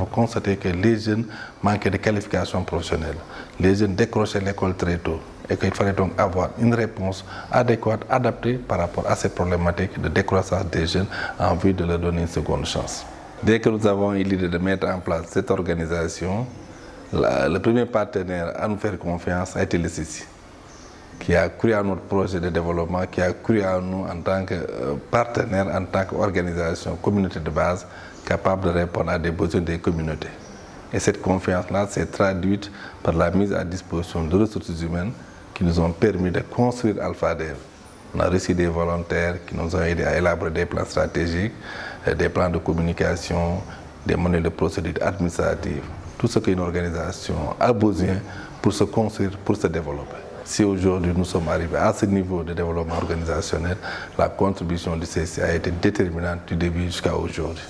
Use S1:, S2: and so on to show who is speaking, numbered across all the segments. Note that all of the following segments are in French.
S1: constaté que les jeunes manquaient de qualification professionnelle. Les jeunes décrochaient l'école très tôt et qu'il fallait donc avoir une réponse adéquate, adaptée par rapport à ces problématiques de décroissance des jeunes en vue de leur donner une seconde chance. Dès que nous avons eu l'idée de mettre en place cette organisation, le premier partenaire à nous faire confiance a été le CICI, qui a cru à notre projet de développement, qui a cru à nous en tant que partenaire, en tant qu'organisation, communauté de base, capable de répondre à des besoins des communautés. Et cette confiance-là s'est traduite par la mise à disposition de ressources humaines qui nous ont permis de construire Alphadev. On a reçu des volontaires qui nous ont aidés à élaborer des plans stratégiques, des plans de communication, des modèles de procédures administratives, tout ce qu'une organisation a besoin pour se construire, pour se développer. Si aujourd'hui nous sommes arrivés à ce niveau de développement organisationnel, la contribution du CICI a été déterminante du début jusqu'à aujourd'hui.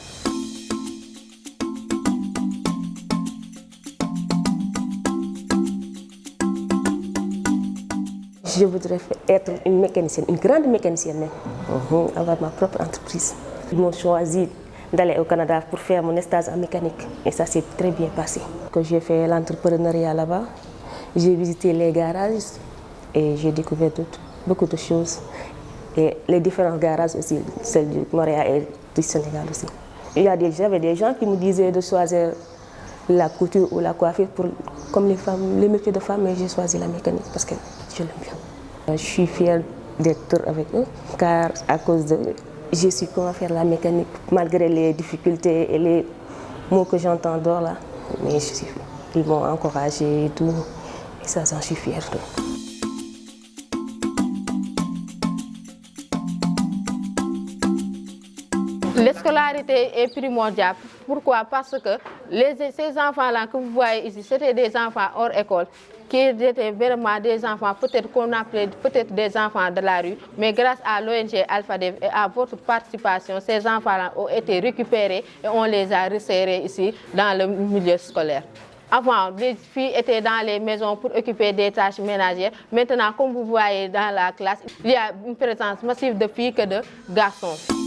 S2: Je voudrais être une mécanicienne, une grande mécanicienne même, avoir ma propre entreprise. Ils m'ont choisi d'aller au Canada pour faire mon stage en mécanique et ça s'est très bien passé. Quand j'ai fait l'entrepreneuriat là-bas, j'ai visité les garages et j'ai découvert beaucoup de choses. Et les différents garages aussi, celles du Montréal et du Sénégal aussi. J'avais des gens qui me disaient de choisir la couture ou la coiffure comme les métiers de femmes, mais j'ai choisi la mécanique parce que je l'aime bien. Je suis fière d'être avec eux car à cause de je suis comment faire la mécanique malgré les difficultés et les mots que j'entends dehors là. Mais ils m'ont encouragée et tout. Et ça, j'en suis fière.
S3: L'escolarité est primordiale. Pourquoi? Parce que ces enfants-là que vous voyez ici, c'était des enfants hors école, qui étaient vraiment des enfants, peut-être qu'on appelait peut-être des enfants de la rue, mais grâce à l'ONG Alphadev et à votre participation, ces enfants-là ont été récupérés et on les a resserrés ici dans le milieu scolaire. Avant, les filles étaient dans les maisons pour occuper des tâches ménagères. Maintenant, comme vous voyez dans la classe, il y a une présence massive de filles que de garçons.